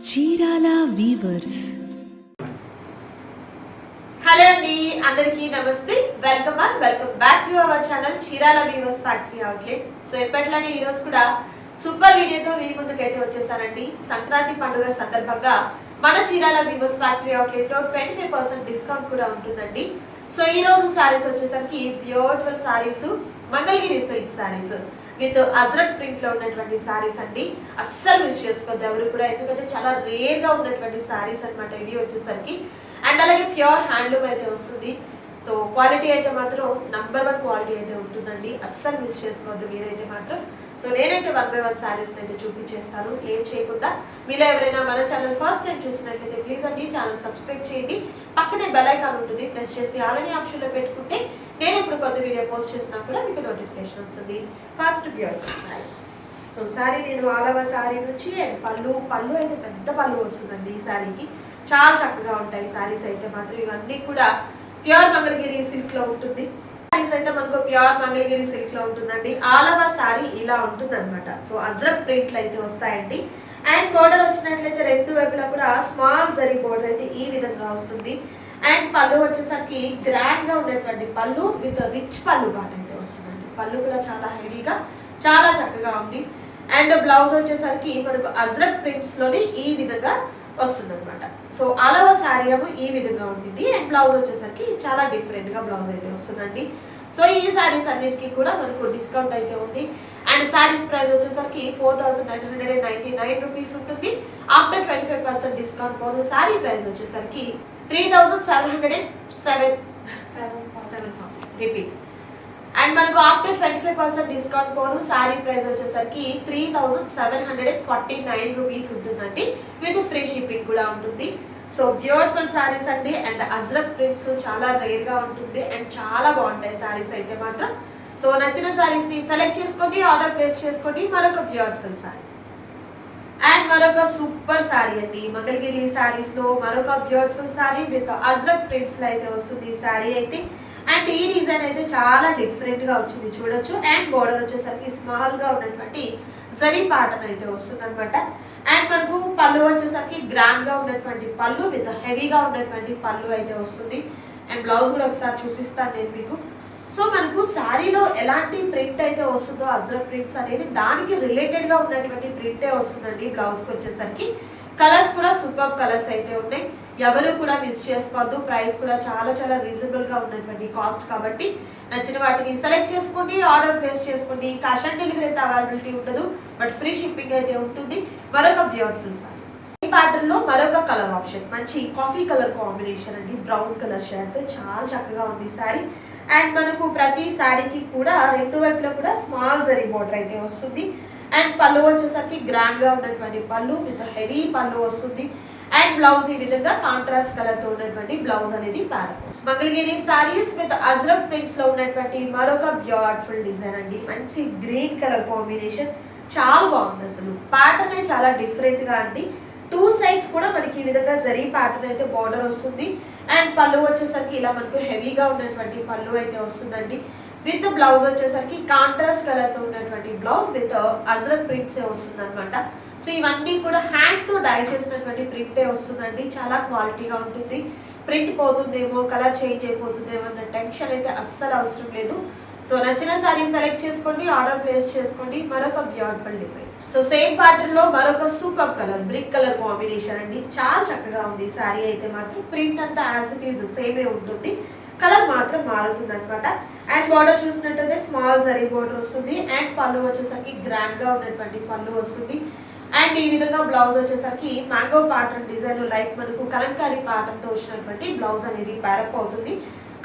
Chirala weavers. Hello అండి, అందరికీ నమస్తే. Welcome back to our channel Chirala weavers factory outlet. So ఎప్పట్లానే ఈ రోజు కూడా సూపర్ వీడియోతో మీ ముందుకైతే వచ్చేసానండి. సంక్రాంతి పండుగ సందర్భంగా మన చీరాల వీవర్స్ ఫ్యాక్టరీ అవుట్లెట్ లో 25% డిస్కౌంట్ కూడా ఉంటుందండి. సో ఈ రోజు సారీస్ వచ్చేసరికి beautiful saris, Mangalagiri silk saris with Ajrakh print లో ఉన్నటువంటి సారీస్ అండి. అస్సలు మిస్ చేసుకోవద్దు ఎవరు కూడా, ఎందుకంటే చాలా రేర్ గా ఉన్నటువంటి సారీస్ అనమాట ఇవి వచ్చేసరికి. అండ్ అలాగే ప్యూర్ హ్యాండ్లూమ్ అయితే వస్తుంది. సో క్వాలిటీ అయితే మాత్రం నంబర్ 1 క్వాలిటీ అయితే ఉంటుందండి. అస్సలు మిస్ చేసుకోవద్దు మీరైతే మాత్రం. సో నేనైతే 1 by 1 సారీస్ అయితే చూపించేస్తాను లేట్ చేయకుండా. మీలో ఎవరైనా మన ఛానల్ ఫస్ట్ టైం చూసినట్లయితే ప్లీజ్ అండి ఛానల్ సబ్స్క్రైబ్ చేయండి. పక్కనే బెల్ ఐకాన్ ఉంటుంది, ప్రెస్ చేసి ఆల్రెడీ ఆప్షన్ లో పెట్టుకుంటే నేను ఇప్పుడు కొత్త వీడియో పోస్ట్ చేసినా కూడా మీకు నోటిఫికేషన్ వస్తుంది. First beautiful sorry. So sorry నేను ఆల్ ఓవర్ సారీ నుంచి పళ్ళు అయితే పెద్ద పళ్ళు వస్తుందండి ఈ సారీకి. చాలా చక్కగా ఉంటాయి సారీస్ అయితే మాత్రం. ఇవన్నీ కూడా ప్యూర్ మంగళగిరి సిల్క్ లో ఉంటుంది. సారీస్ అయితే మనకు ప్యూర్ మంగళగిరి సిల్క్ లో ఉంటుందండి. ఆల్ ఓవర్ సారీ ఇలా ఉంటుంది అనమాట. సో అజ్రక్ ప్రింట్లు అయితే వస్తాయండి. అండ్ బోర్డర్ వచ్చినట్లయితే రెండు వైపులా కూడా స్మాల్ జరీ బోర్డర్ అయితే ఈ విధంగా వస్తుంది. అండ్ పళ్ళు వచ్చేసరికి గ్రాండ్ గా ఉన్నటువంటి పళ్ళు విత్ రిచ్ పళ్ళు పాట అయితే వస్తుందండి. పళ్ళు కూడా చాలా హెవీగా చాలా చక్కగా ఉంది. అండ్ బ్లౌజ్ వచ్చేసరికి మనకు అజ్రక్ ప్రింట్స్ లోని ఈ విధంగా వస్తుంది అనమాట. సో ఆల్ ఓవర్ సారీ ఏమో ఈ విధంగా ఉంటుంది. అండ్ బ్లౌజ్ వచ్చేసరికి చాలా డిఫరెంట్ గా బ్లౌజ్ అయితే వస్తుందండి. సో ఈ సారీస్ అన్నిటికీ కూడా మనకు డిస్కౌంట్ అయితే ఉంది. అండ్ సారీస్ ప్రైస్ వచ్చేసరికి 4999 రూపీస్ ఉంటుంది. ఆఫ్టర్ 25% డిస్కౌంట్ పోను సారీ ప్రైస్ వచ్చేసరికి 3707 రిపీట్. అండ్ మనకు ఆఫ్టర్ 25% డిస్కౌంట్ పోను సారీ ప్రైస్ వచ్చేసరికి 3749 రూపీస్ ఉంటుందండి. విత్ ఫ్రీ షిప్పింగ్ కూడా ఉంటుంది. సో బ్యూటిఫుల్ సారీస్ అండి. అండ్ అజ్రక్ ప్రింట్స్ చాలా రేర్ గా ఉంటుంది అండ్ చాలా బాగుంటాయి సారీస్ అయితే మాత్రం. సో నచ్చిన సారీస్ ని సెలెక్ట్ చేసుకోండి, ఆర్డర్ ప్లేస్ చేసుకోండి. మరొక బ్యూటిఫుల్ సారీ అండ్ మరొక సూపర్ సారీ అండి. మంగళగిరి సారీస్ లో మరొక beautiful sari with Ajrakh prints లో అయితే వస్తుంది ఈ సారీ అయితే. అండ్ ఈ డిజైన్ అయితే చాలా డిఫరెంట్ గా వచ్చింది చూడొచ్చు. అండ్ బోర్డర్ వచ్చేసరికి స్మాల్ గా ఉన్నటువంటి జరీ ప్యాటర్న్ అయితే వస్తుంది అనమాట. అండ్ మనకు పళ్ళు వచ్చేసరికి గ్రాండ్ గా ఉన్నటువంటి పళ్ళు విత్ హెవీగా ఉన్నటువంటి పళ్ళు అయితే వస్తుంది. అండ్ బ్లౌజ్ కూడా ఒకసారి చూపిస్తాను నేను మీకు. సో మనకు శారీలో ఎలాంటి ప్రింట్ అయితే వస్తుందో అజ్రక్ ప్రింట్స్ అనేది దానికి రిలేటెడ్ గా ఉన్నటువంటి ప్రింటే వస్తుందండి. బ్లౌజ్ కి వచ్చేసరికి కలర్స్ కూడా సూపర్ కలర్స్ అయితే ఉన్నాయి. ఎవరు కూడా మిస్ చేసుకోవద్దు. ప్రైస్ కూడా చాలా చాలా రీజనబుల్ గా ఉన్నటువంటి కాస్ట్ కాబట్టి నచ్చిన వాటిని సెలెక్ట్ చేసుకోండి, ఆర్డర్ ప్లేస్ చేసుకోండి. క్యాష్ ఆన్ డెలివరీ అయితే అవైలబిలిటీ ఉండదు, బట్ ఫ్రీ షిప్పింగ్ అయితే ఉంటుంది. మరొక బ్యూటిఫుల్ సారీ ఈ ప్యాటర్న్ లో మరొక కలర్ ఆప్షన్ మంచి కాఫీ కలర్ కాంబినేషన్ అండి. బ్రౌన్ కలర్ షేడ్ తో చాలా చక్కగా ఉంది సారీ. అండ్ మనకు ప్రతి సారీకి కూడా రెండు వైపులా కూడా స్మాల్ జరీ బోర్డర్ అయితే వస్తుంది. అండ్ పళ్ళు వచ్చేసరికి గ్రాండ్ గా ఉన్నటువంటి పళ్ళు విత్ హెవీ పళ్ళు వస్తుంది. అండ్ బ్లౌజ్ ఈ విధంగా కాంట్రాస్ట్ కలర్ తో ఉన్నటువంటి బ్లౌజ్ అనేది మంగళగిరి సారీస్ విత్ అజ్రక్ ప్రింట్స్ లో ఉన్నటువంటి మరొక బ్యూటిఫుల్ డిజైన్ అండి. మంచి గ్రీన్ కలర్ కాంబినేషన్ చాలా బాగుంది. అసలు ప్యాటర్న్ చాలా డిఫరెంట్ గా అండి. 2 సైడ్స్ కూడా మనకి ఈ విధంగా జరీ ప్యాటర్న్ అయితే బార్డర్ వస్తుంది. అండ్ పళ్ళు వచ్చేసరికి ఇలా మనకు హెవీగా ఉన్నటువంటి పళ్ళు అయితే వస్తుందండి. విత్ బ్లౌజ్ వచ్చేసరికి కాంట్రాస్ట్ కలర్ తో ఉన్నటువంటి బ్లౌజ్ విత్ అజ్రక్ ప్రింట్స్ వస్తుంది అనమాట. సో ఇవన్నీ కూడా హ్యాండ్ తో డై చేసినటువంటి ప్రింటే వస్తుందండి. చాలా క్వాలిటీగా ఉంటుంది. ప్రింట్ పోతుందేమో, కలర్ చేంజ్ అయిపోతుందేమో అన్న టెన్షన్ అయితే అస్సలు అవసరం లేదు. సో నచ్చిన సారీ సెలెక్ట్ చేసుకోండి, ఆర్డర్ ప్లేస్ చేసుకోండి. మరొక beautiful design. So same pattern లో మరొక super colour brick colour combination అండి. చాలా చక్కగా ఉంది సారీ అయితే మాత్రం. ప్రింట్ అంతా యాజ్ ఇట్ ఈస్ సేమే ఉంటుంది, కలర్ మాత్రం మారుతుంది అనమాట. అండ్ బోర్డర్ చూసినట్టయితే స్మాల్ జరీ బోర్డర్ వస్తుంది. అండ్ పళ్ళు వచ్చేసరికి గ్రాండ్ గా ఉన్నటువంటి పళ్ళు వస్తుంది. అండ్ ఈ విధంగా బ్లౌజ్ వచ్చేసరికి మ్యాంగో ప్యాటర్న్ డిజైన్ లైక్ మనకు కలంకారీ ప్యాటర్న్ తో వచ్చినటువంటి బ్లౌజ్ అనేది ప్యారప్ అవుతుంది.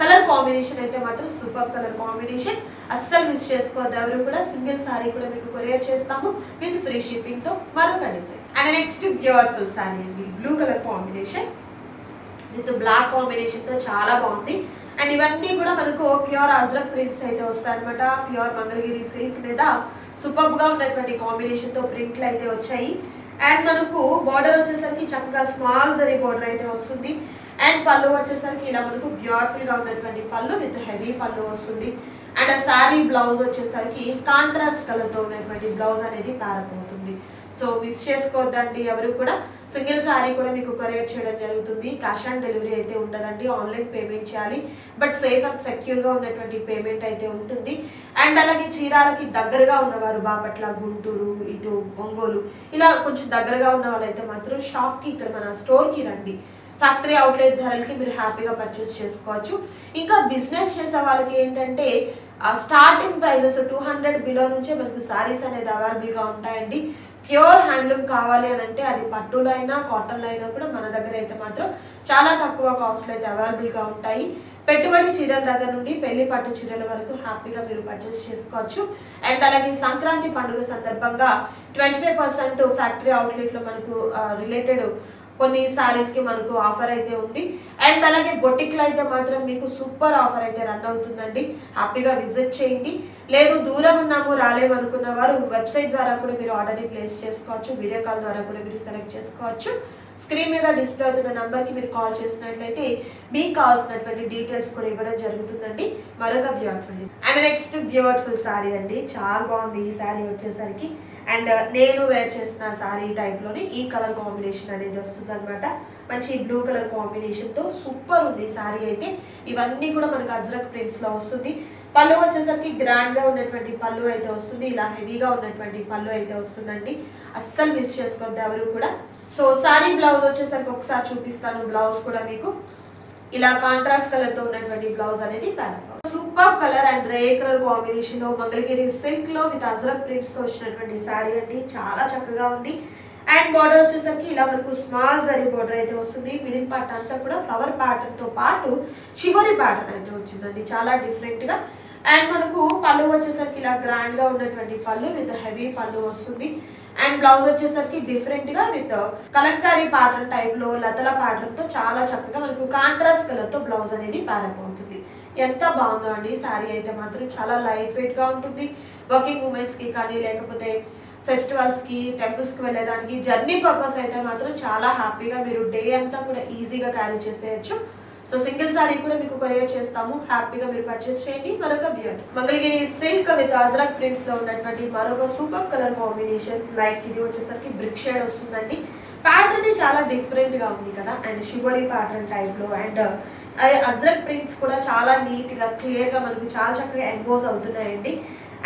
కలర్ కాంబినేషన్ అయితే మాత్రం సూపర్ కలర్ కాంబినేషన్. అస్సలు మిస్ చేసుకోవద్దు ఎవరు కూడా. సింగిల్ సారీ కూడా మీకు కొరియర్ చేస్తాము విత్ ఫ్రీ షిప్పింగ్ తో. మరొక design and next beautiful sari అండి. Blue colour combination with black combination తో చాలా బాగుంది. అండ్ ఇవన్నీ కూడా మనకు ప్యూర్ అజ్రక్ ప్రింట్స్ అయితే వస్తాయి అనమాట. ప్యూర్ మంగళగిరి సిల్క్ మీద సూపర్ గా ఉన్నటువంటి కాంబినేషన్ తో ప్రింట్లు అయితే వచ్చాయి. అండ్ మనకు బార్డర్ వచ్చేసరికి చక్కగా స్మాల్ జరీ బార్డర్ అయితే వస్తుంది. అండ్ పళ్ళు వచ్చేసరికి ఇలా మనకు బ్యూటిఫుల్ గా ఉన్నటువంటి పళ్ళు విత్ హెవీ పళ్ళు వస్తుంది. అండ్ ఆ సారీ బ్లౌజ్ వచ్చేసరికి కాంట్రాస్ట్ కలర్ తో ఉన్నటువంటి బ్లౌజ్ అనేది ప్యారప్ అవుతుంది. ఉంటుంది. సో మిస్ చేసుకోవద్దండి ఎవరు కూడా. సింగిల్ సారీ కూడా మీకు కొరియర్ చేయడం జరుగుతుంది. క్యాష్ ఆన్ డెలివరీ అయితే ఉండదండి, ఆన్లైన్ పేమెంట్ చేయాలి. బట్ సేఫ్ అండ్ సెక్యూర్గా ఉన్నటువంటి పేమెంట్ అయితే ఉంటుంది. అండ్ అలాగే చీరాలకి దగ్గరగా ఉన్నవారు బాపట్ల, గుంటూరు, ఇటు ఒంగోలు ఇలా కొంచెం దగ్గరగా ఉన్న వాళ్ళైతే మాత్రం షాప్కి ఇక్కడ మన స్టోర్కి రండి. ఫ్యాక్టరీ అవుట్లెట్ ధరలకి మీరు హ్యాపీగా పర్చేస్ చేసుకోవచ్చు. ఇంకా బిజినెస్ చేసే వాళ్ళకి ఏంటంటే స్టార్టింగ్ ప్రైజెస్ 200 బిలో నుంచే మనకు సారీస్ అనేది అవైలబుల్గా ఉంటాయండి. ప్యూర్ హ్యాండ్లూమ్ కావాలి అని అంటే అది పట్టులో అయినా కాటన్లో అయినా కూడా మన దగ్గర అయితే మాత్రం చాలా తక్కువ కాస్ట్లో అయితే అవైలబుల్గా ఉంటాయి. పెట్టుబడి చీరల దగ్గర నుండి పెళ్లి పట్టు చీరల వరకు హ్యాపీగా మీరు పర్చేస్ చేసుకోవచ్చు. అండ్ అలాగే సంక్రాంతి పండుగ సందర్భంగా 25% ఫ్యాక్టరీ అవుట్లెట్లో మనకు రిలేటెడ్ కొన్ని సారీస్కి మనకు ఆఫర్ అయితే ఉంది. అండ్ అలాగే బొటిక్లో అయితే మాత్రం మీకు సూపర్ ఆఫర్ అయితే రన్ అవుతుందండి. హ్యాపీగా విజిట్ చేయండి. లేదు దూరం ఉన్నాము రాలేమనుకున్న వారు వెబ్సైట్ ద్వారా కూడా మీరు ఆర్డర్ని ప్లేస్ చేసుకోవచ్చు. వీడియో కాల్ ద్వారా కూడా మీరు సెలెక్ట్ చేసుకోవచ్చు. స్క్రీన్ మీద డిస్ప్లే అవుతున్న నంబర్కి మీరు కాల్ చేసినట్లయితే మీకు కావాల్సినటువంటి డీటెయిల్స్ కూడా ఇవ్వడం జరుగుతుందండి. మరొక beautiful and next beautiful sari అండి. చాలా బాగుంది ఈ సారీ వచ్చేసరికి. అండ్ నేను వేర్ చేసిన సారీ టైప్లోని ఈ కలర్ కాంబినేషన్ అనేది వస్తుంది అనమాట. మంచి బ్లూ కలర్ కాంబినేషన్తో సూపర్ ఉంది ఈ సారీ అయితే. ఇవన్నీ కూడా మనకు అజ్రక్ ప్రింట్స్లో వస్తుంది. పళ్ళు వచ్చేసరికి గ్రాండ్గా ఉన్నటువంటి పళ్ళు అయితే వస్తుంది. ఇలా హెవీగా ఉన్నటువంటి పళ్ళు అయితే వస్తుందండి. అస్సలు మిస్ చేసుకోవద్దు ఎవరు కూడా. సో సారీ బ్లౌజ్ వచ్చేసరికి ఒకసారి చూపిస్తాను. బ్లౌజ్ కూడా మీకు ఇలా కాంట్రాస్ట్ కలర్ తో ఉన్నటువంటి బ్లౌజ్ అనేది super colour and ray colour combination లో మంగళగిరి సిల్క్ లో విత్ అజ్రక్ ప్రింట్స్ తో వచ్చినటువంటి సారీ అండి. చాలా చక్కగా ఉంది. అండ్ బార్డర్ వచ్చేసరికి ఇలా మనకు స్మాల్ జరీ బార్డర్ అయితే వస్తుంది. మిడిల్ పార్ట్ అంతా కూడా ఫ్లవర్ ప్యాటర్న్ తో పాటు షిబోరి ప్యాటర్న్ అయితే వచ్చిందండి, చాలా డిఫరెంట్ గా. అండ్ మనకు పళ్ళు వచ్చేసరికి ఇలా గ్రాండ్ గా ఉన్నటువంటి పళ్ళు విత్ హెవీ పళ్ళు వస్తుంది. అండ్ బ్లౌజ్ వచ్చేసరికి డిఫరెంట్ గా విత్ కలంకారీ ప్యాటర్న్ టైప్ లో లతల ప్యాటర్న్ తో చాలా చక్కగా మనకు కాంట్రాస్ట్ కలర్ తో బ్లౌజ్ అనేది ప్యారప్ అవుతుంది. ఎంత బాగుందో అండి సారీ అయితే మాత్రం. చాలా లైట్ వెయిట్ గా ఉంటుంది. వర్కింగ్ ఉమెన్స్ కి కానీ లేకపోతే ఫెస్టివల్స్ కి టెంపుల్స్ కి వెళ్ళేదానికి జర్నీ పర్పస్ అయితే మాత్రం చాలా హ్యాపీగా మీరు డే అంతా కూడా ఈజీగా క్యారీ చేసేయచ్చు. సో సింగిల్ సారీ కూడా మీకు కొరియర్ చేస్తాము. హ్యాపీగా మీరు పర్చేస్ చేయండి. మరొక beautiful Mangalagiri silk with Ajrakh prints లో ఉన్నటువంటి మరొక సూపర్ కలర్ కాంబినేషన్. లైక్ ఇది వచ్చేసరికి బ్రిక్ షేడ్ వస్తుందండి. ప్యాటర్న్ చాలా డిఫరెంట్ గా ఉంది కదా. అండ్ షిబోరి ప్యాటర్న్ టైప్ లో అండ్ అజ్రక్ ప్రింట్స్ కూడా చాలా నీట్ గా క్లియర్ గా మనకు చాలా చక్కగా ఎంపోజ్ అవుతున్నాయండి.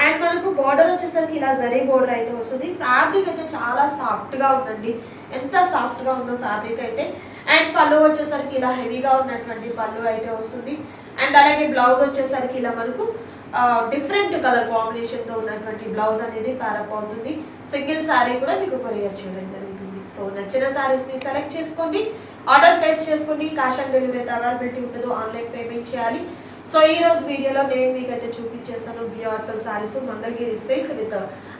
అండ్ మనకు బార్డర్ వచ్చేసరికి ఇలా జరీ బార్డర్ అయితే వస్తుంది. ఫ్యాబ్రిక్ అయితే చాలా సాఫ్ట్ గా ఉందండి. ఎంత సాఫ్ట్ గా ఉందో ఫ్యాబ్రిక్ అయితే. అండ్ పళ్ళు వచ్చేసరికి ఇలా హెవీగా ఉన్నటువంటి పళ్ళు అయితే వస్తుంది. అండ్ అలాగే బ్లౌజ్ వచ్చేసరికి ఇలా మనకు డిఫరెంట్ కలర్ కాంబినేషన్ తో ఉన్నటువంటి బ్లౌజ్ అనేది ప్యారప్ అవుతుంది. సింగిల్ సారీ కూడా మీకు కొరియర్ చేయడం జరుగుతుంది. సో నచ్చిన సారీస్ ని సెలెక్ట్ చేసుకోండి, ఆర్డర్ ప్లేస్ చేసుకోండి. క్యాష్ ఆన్ డెలివరీ అయితే అవైలబిలిటీ ఉండదు, ఆన్లైన్ పేమెంట్ చేయాలి. సో ఈ రోజు వీడియోలో నేను మీకైతే చూపించేసాను beautiful saris Mangalagiri silk with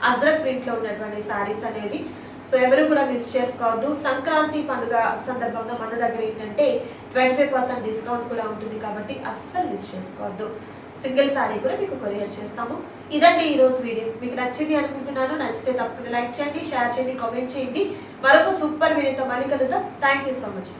Ajrakh print లో ఉన్నటువంటి సారీస్ అనేది. సో ఎవరు కూడా మిస్ చేసుకోవద్దు. సంక్రాంతి పండుగ సందర్భంగా మన దగ్గర ఏంటంటే 25% డిస్కౌంట్ కూడా ఉంటుంది కాబట్టి అస్సలు మిస్ చేసుకోవద్దు. సింగిల్ సారీ కూడా మీకు కొరియర్ చేస్తాము. ఇదండి ఈ రోజు వీడియో. మీకు నచ్చింది అనుకుంటున్నాను. నచ్చితే తప్పకుండా లైక్ చేయండి, షేర్ చేయండి, కామెంట్ చేయండి. మరొక సూపర్ వీడియోతో మళ్ళీ కలుద్దాం. Thank you so much.